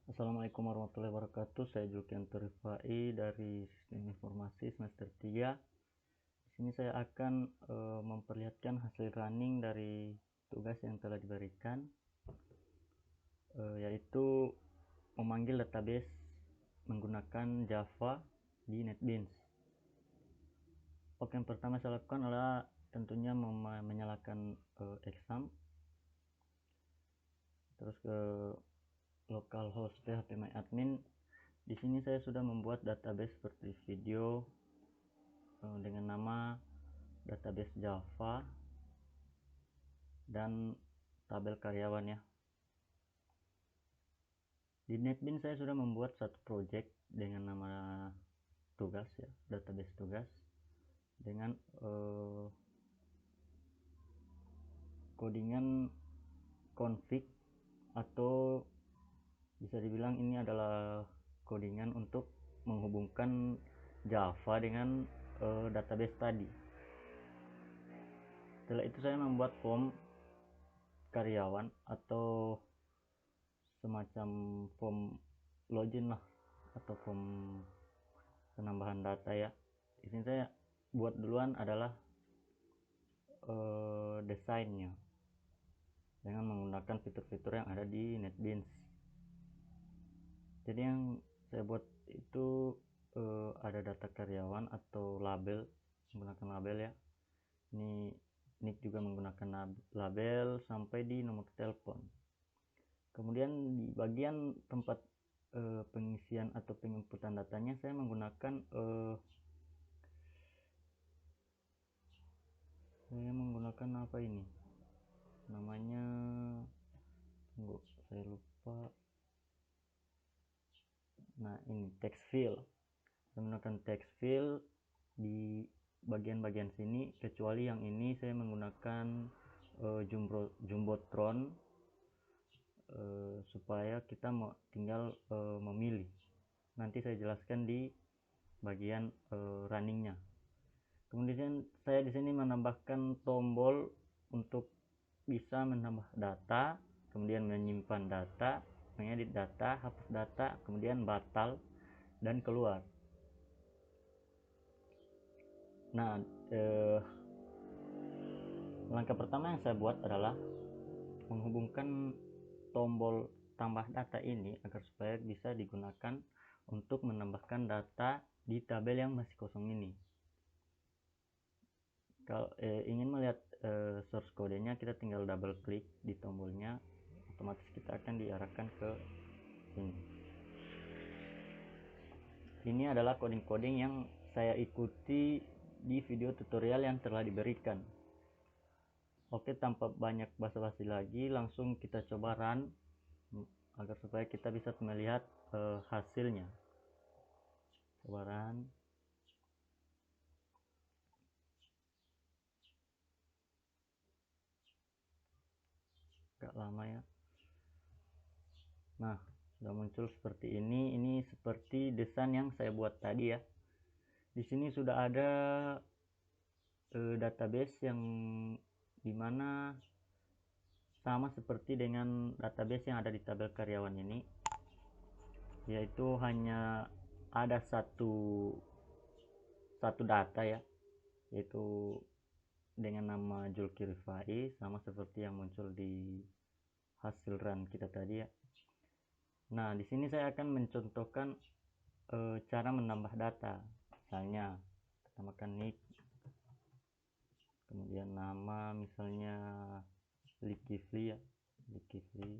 Assalamualaikum warahmatullahi wabarakatuh. Saya Julkianto Rifai dari Sistem Informasi semester 3. Di sini saya akan memperlihatkan hasil running dari tugas yang telah diberikan, yaitu memanggil database menggunakan Java di NetBeans. Oke, yang pertama saya lakukan adalah tentunya menyalakan exam, terus ke localhost phpMyAdmin. Di sini saya sudah membuat database seperti video dengan nama database Java dan tabel karyawan ya. Di NetBeans saya sudah membuat satu project dengan nama tugas ya, database tugas dengan codingan config, atau bisa dibilang ini adalah codingan untuk menghubungkan Java dengan database tadi. Setelah itu saya membuat form karyawan atau semacam form login lah, atau form penambahan data ya. Di sini saya buat duluan adalah desainnya dengan menggunakan fitur-fitur yang ada di NetBeans. Jadi yang saya buat itu ada data karyawan atau label, menggunakan label ya. Ini nick juga menggunakan label sampai di nomor telepon. Kemudian di bagian tempat pengisian atau penginputan datanya saya menggunakan apa ini namanya, tunggu saya lupa. Nah, ini text field. Saya menggunakan text field di bagian-bagian sini, kecuali yang ini saya menggunakan jumbotron supaya kita tinggal memilih. Nanti saya jelaskan di bagian runningnya. Kemudian saya di sini menambahkan tombol untuk bisa menambah data, kemudian menyimpan data, mengedit data, hapus data, kemudian batal dan keluar. Nah, langkah pertama yang saya buat adalah menghubungkan tombol tambah data ini agar supaya bisa digunakan untuk menambahkan data di tabel yang masih kosong ini. Kalau ingin melihat source kodenya, kita tinggal double klik di tombolnya, otomatis kita akan diarahkan ke sini. Ini adalah coding-coding yang saya ikuti di video tutorial yang telah diberikan. Oke, tanpa banyak basa-basi lagi, langsung kita coba run agar supaya kita bisa melihat hasilnya. Coba run. Agak lama ya. Nah, sudah muncul seperti ini. Ini seperti desain yang saya buat tadi ya. Di sini sudah ada database yang dimana sama seperti dengan database yang ada di tabel karyawan ini, yaitu hanya ada satu data ya, yaitu dengan nama Julki Rifai, sama seperti yang muncul di hasil run kita tadi ya. Nah, di sini saya akan mencontohkan cara menambah data. Misalnya kita tambahkan nick, kemudian nama, misalnya Likifli ya, Likifli,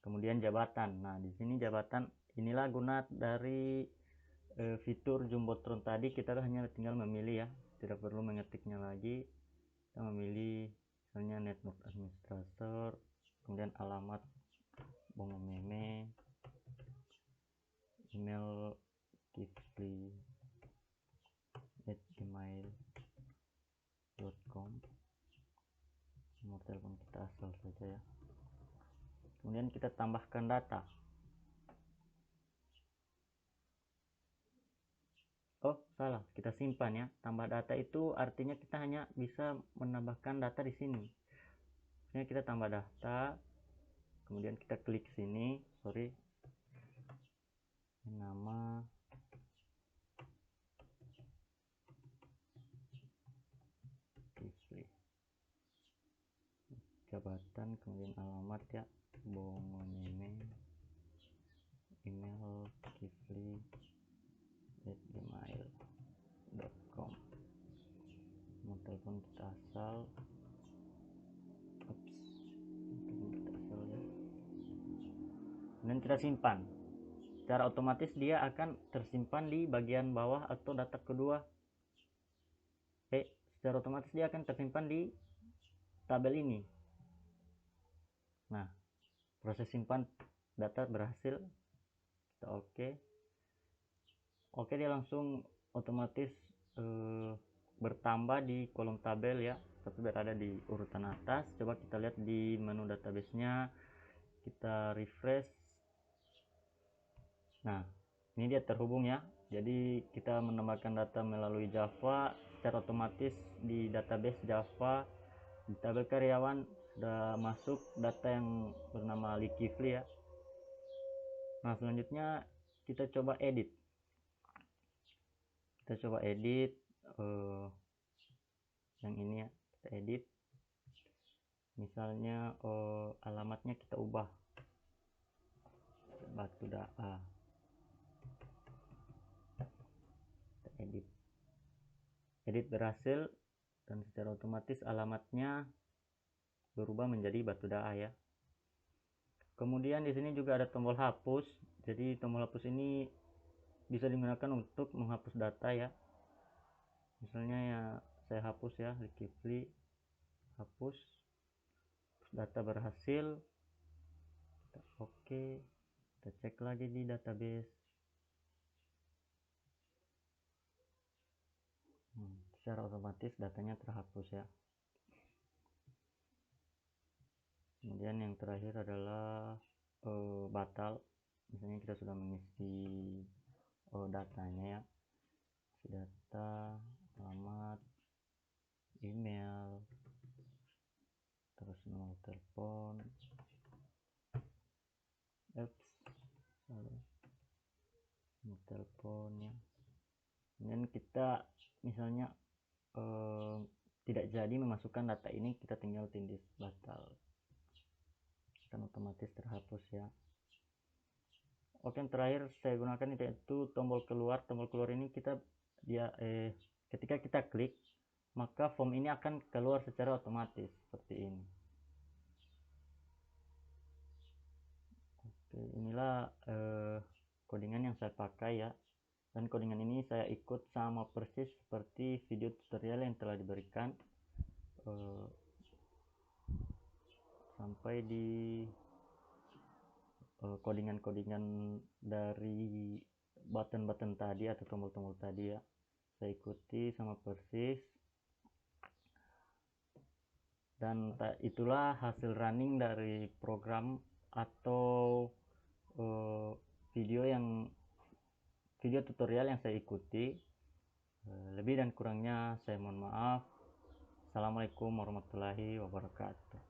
kemudian jabatan. Nah, di sini jabatan inilah guna dari fitur jumbotron tadi. Kita hanya tinggal memilih ya, tidak perlu mengetiknya lagi. Kita memilih misalnya network administrator, kemudian alamat Bongomeme, email kifli@gmail.com, nomor telepon kita asal saja ya. Kemudian kita tambahkan data. Oh, salah, kita simpan ya. Tambah data itu artinya kita hanya bisa menambahkan data di sini. Misalnya kita tambah data, kemudian kita klik sini, nama, jabatan, kemudian alamat ya, Bongomeme, email kifli@gmail.com, nomor telepon kita asal, ya. Kemudian kita simpan. Secara otomatis dia akan tersimpan di bagian bawah atau data kedua. Secara otomatis dia akan tersimpan di tabel ini. Nah, proses simpan data berhasil. Kita oke, dia langsung otomatis bertambah di kolom tabel ya, tapi berada di urutan atas. Coba kita lihat di menu database-nya, kita refresh. Nah, ini dia terhubung ya, jadi kita menambahkan data melalui Java secara otomatis di database Java. Di tabel karyawan sudah masuk data yang bernama Ali Kifli ya. Nah, selanjutnya kita coba edit. Yang ini ya, kita edit. Misalnya alamatnya kita ubah, Batu Daa. Kita edit berhasil, dan secara otomatis alamatnya berubah menjadi Batu Daa ya. Kemudian di sini juga ada tombol hapus. Jadi tombol hapus ini bisa digunakan untuk menghapus data ya. Misalnya ya, saya hapus ya, Kifli, hapus, data berhasil. Kita kita cek lagi di database. Secara otomatis datanya terhapus ya. Kemudian yang terakhir adalah batal. Misalnya kita sudah mengisi datanya ya, data, alamat, email, terus nomor telepon, nomor telepon ya. Kemudian kita misalnya tidak jadi memasukkan data ini, kita tinggal tindih batal, kan otomatis terhapus ya. Oke, yang terakhir saya gunakan itu tombol keluar. Tombol keluar ini ketika kita klik, maka form ini akan keluar secara otomatis seperti ini. Oke, inilah codingan yang saya pakai ya, dan codingan ini saya ikut sama persis seperti video tutorial yang telah diberikan, sampai di codingan-codingan dari button-button tadi atau tombol-tombol tadi ya, saya ikuti sama persis. Dan itulah hasil running dari program atau video tutorial yang saya ikuti. Lebih dan kurangnya saya mohon maaf. Assalamualaikum warahmatullahi wabarakatuh.